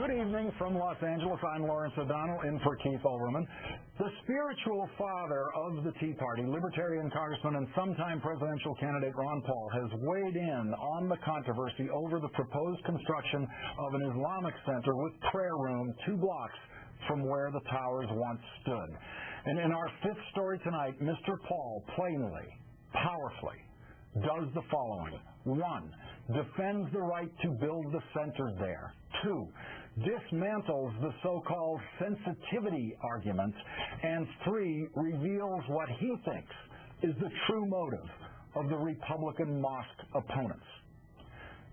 Good evening from Los Angeles. I'm Lawrence O'Donnell, in for Keith Olbermann. The spiritual father of the Tea Party, Libertarian Congressman and sometime presidential candidate Ron Paul, has weighed in on the controversy over the proposed construction of an Islamic center with prayer room 2 blocks from where the towers once stood. And in our fifth story tonight, Mr. Paul plainly, powerfully, does the following. 1, defends the right to build the center there. 2, dismantles the so-called sensitivity arguments. And 3, reveals what he thinks is the true motive of the Republican mosque opponents.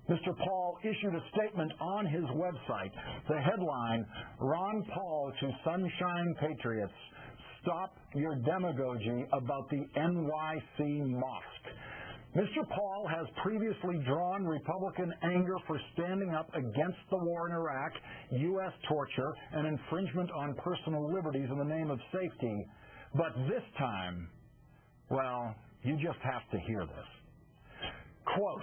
Mr. Paul issued a statement on his website. The headline, Ron Paul to Sunshine Patriots, stop your demagoguery about the NYC mosque. Mr. Paul has previously drawn Republican anger for standing up against the war in Iraq, U.S. torture, and infringement on personal liberties in the name of safety. But this time, well, you just have to hear this. Quote,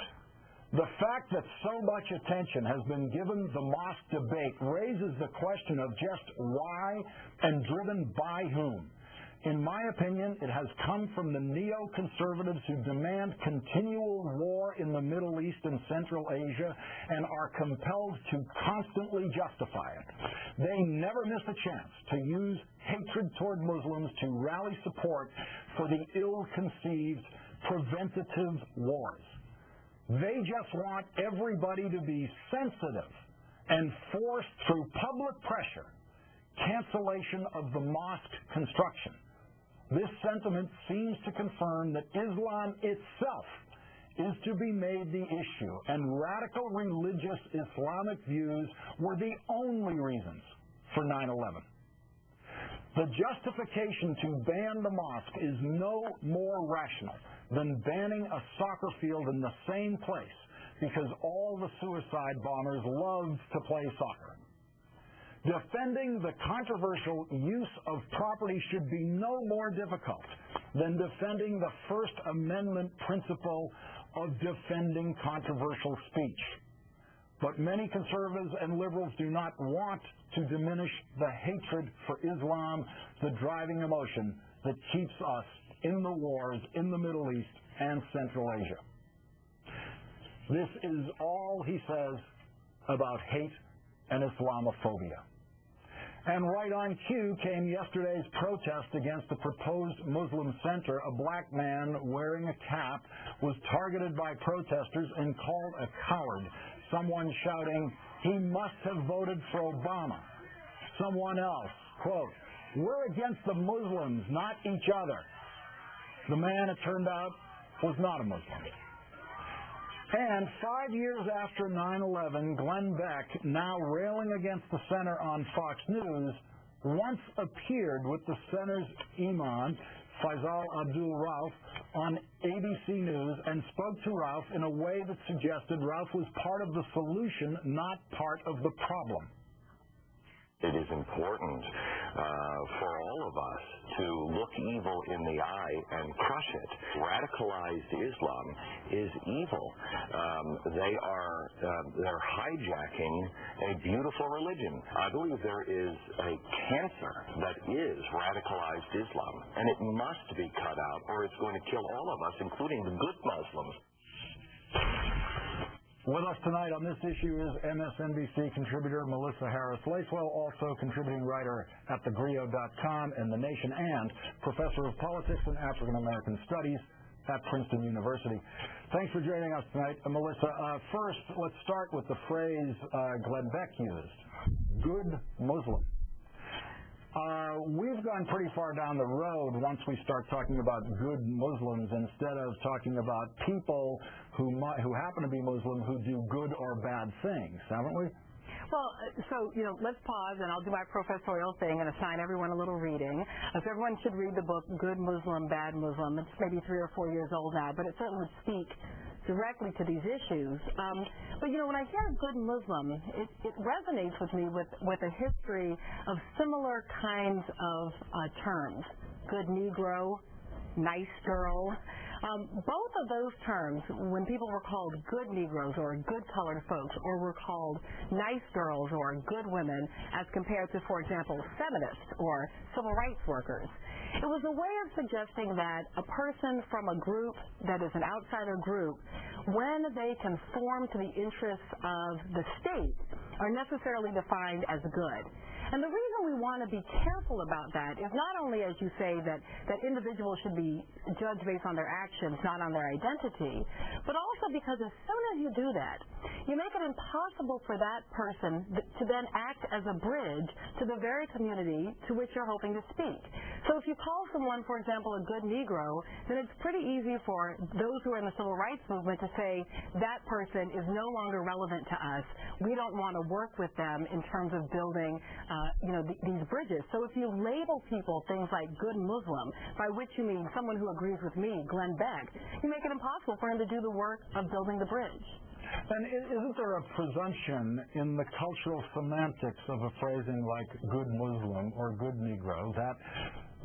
the fact that so much attention has been given the mosque debate raises the question of just why and driven by whom. In my opinion, it has come from the neoconservatives who demand continual war in the Middle East and Central Asia and are compelled to constantly justify it. They never miss a chance to use hatred toward Muslims to rally support for the ill-conceived preventative wars. They just want everybody to be sensitive and force through public pressure cancellation of the mosque construction. This sentiment seems to confirm that Islam itself is to be made the issue, and radical religious Islamic views were the only reasons for 9/11. The justification to ban the mosque is no more rational than banning a soccer field in the same place because all the suicide bombers love to play soccer. Defending the controversial use of property should be no more difficult than defending the First Amendment principle of defending controversial speech. But many conservatives and liberals do not want to diminish the hatred for Islam, the driving emotion that keeps us in the wars in the Middle East and Central Asia. This is all he says about hate and Islamophobia. And right on cue came yesterday's protest against the proposed Muslim center. A black man wearing a cap was targeted by protesters and called a coward. Someone shouting, he must have voted for Obama. Someone else, quote, we're against the Muslims, not each other. The man, it turned out, was not a Muslim. And 5 years after 9/11, Glenn Beck, now railing against the center on Fox News, once appeared with the center's imam, Faisal Abdul Rauf, on ABC News and spoke to Rauf in a way that suggested Rauf was part of the solution, not part of the problem. It is important for all of us to look evil in the eye and crush it. Radicalized Islam is evil. They're hijacking a beautiful religion. I believe there is a cancer that is radicalized Islam, and it must be cut out or it's going to kill all of us, including the good Muslims. With us tonight on this issue is MSNBC contributor Melissa Harris-Lacewell, also contributing writer at thegrio.com and The Nation, and professor of politics and African American studies at Princeton University. Thanks for joining us tonight, Melissa. First, let's start with the phrase Glenn Beck used, good Muslim. We've gone pretty far down the road once we start talking about good Muslims instead of talking about people who happen to be Muslim who do good or bad things, haven't we? Well, so, let's pause, and I'll do my professorial thing and assign everyone a little reading. So everyone should read the book Good Muslim, Bad Muslim. It's maybe 3 or 4 years old now, but it certainly would speak directly to these issues. But, when I hear good Muslim, it resonates with me with a history of similar kinds of terms. Good Negro, nice girl. Both of those terms, when people were called good Negroes or good colored folks, or were called nice girls or good women, as compared to, for example, feminists or civil rights workers, it was a way of suggesting that a person from a group that is an outsider group, when they conform to the interests of the state, are necessarily defined as good. And the reason we want to be careful about that is not only, as you say, that individuals should be judged based on their actions, not on their identity, but also because as soon as you do that, you make it impossible for that person to then act as a bridge to the very community to which you're hoping to speak. So if you call someone, for example, a good Negro, then it's pretty easy for those who are in the civil rights movement to say that person is no longer relevant to us. We don't want to work with them in terms of building these bridges. So if you label people things like good Muslim, by which you mean someone who agrees with me, Glenn Beck, you make it impossible for him to do the work of building the bridge. And isn't there a presumption in the cultural semantics of a phrasing like good Muslim or good Negro that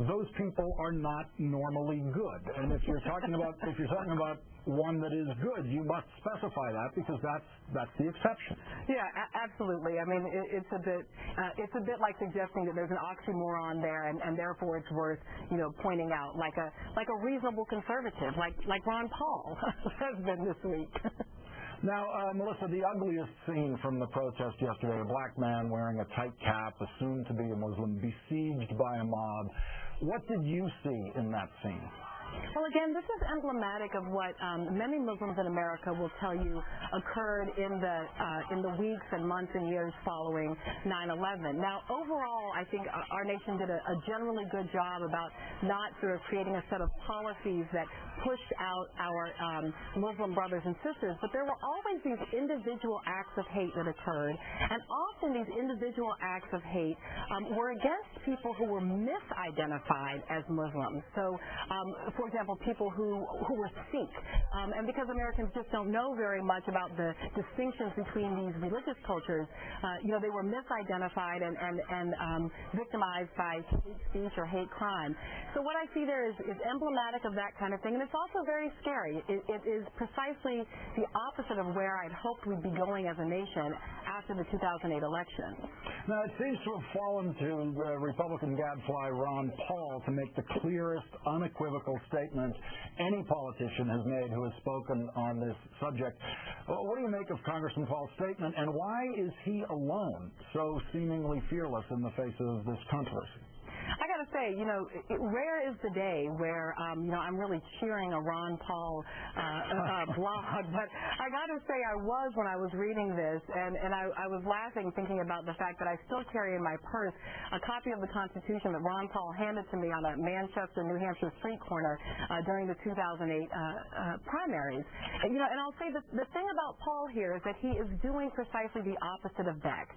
those people are not normally good? And if you're talking about one that is good, you must specify that because that's the exception. Yeah, absolutely. I mean, it's a bit like suggesting that there's an oxymoron there, and therefore it's worth pointing out, like a reasonable conservative, like Ron Paul has been this week. Now, Melissa, the ugliest scene from the protest yesterday, a black man wearing a tight cap, assumed to be a Muslim, besieged by a mob. What did you see in that scene? Well, again, this is emblematic of what many Muslims in America will tell you occurred in the weeks and months and years following 9/11. Now, overall, I think our nation did a generally good job about not sort of creating a set of policies that pushed out our Muslim brothers and sisters, but there were always these individual acts of hate that occurred, and often these individual acts of hate were against people who were misidentified as Muslims. So, for example, people who were Sikh, and because Americans just don't know very much about the distinctions between these religious cultures, they were misidentified and victimized by hate speech or hate crime. So what I see there is emblematic of that kind of thing, and it's also very scary. It is precisely the opposite of where I'd hoped we'd be going as a nation after the 2008 election. Now, it seems to have fallen to Republican gadfly Ron Paul to make the clearest, unequivocal statement any politician has made who has spoken on this subject. What do you make of Congressman Paul's statement, and why is he alone so seemingly fearless in the face of this controversy? I got to say, rare is the day where, I'm really cheering a Ron Paul blog, but I got to say I was when I was reading this, and I was laughing thinking about the fact that I still carry in my purse a copy of the Constitution that Ron Paul handed to me on a Manchester, New Hampshire street corner during the 2008 primaries. And I'll say the thing about Paul here is that he is doing precisely the opposite of Beck.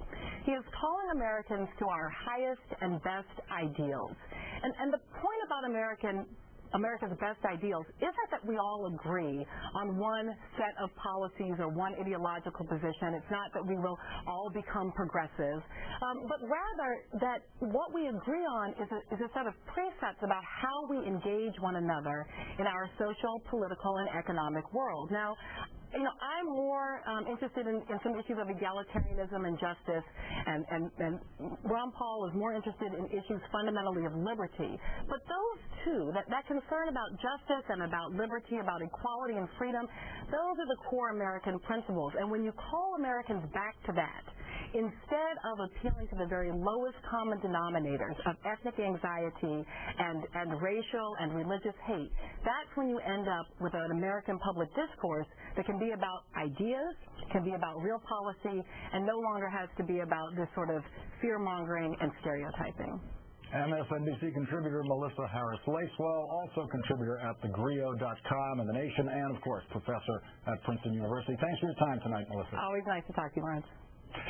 He is calling Americans to our highest and best ideals. And the point about America's best ideals isn't that we all agree on one set of policies or one ideological position. It's not that we will all become progressive, but rather that what we agree on is a set of precepts about how we engage one another in our social, political, and economic world. Now, I'm more interested in some issues of egalitarianism and justice, and Ron Paul is more interested in issues fundamentally of liberty. But those two, that concern about justice and about liberty, about equality and freedom, those are the core American principles. And when you call Americans back to that, instead of appealing to the very lowest common denominators of ethnic anxiety and racial and religious hate, that's when you end up with an American public discourse that can be about ideas, can be about real policy, and no longer has to be about this sort of fear-mongering and stereotyping. MSNBC contributor Melissa Harris-Lacewell, also contributor at thegrio.com and The Nation, and, of course, professor at Princeton University. Thanks for your time tonight, Melissa. Always nice to talk to you, Lawrence.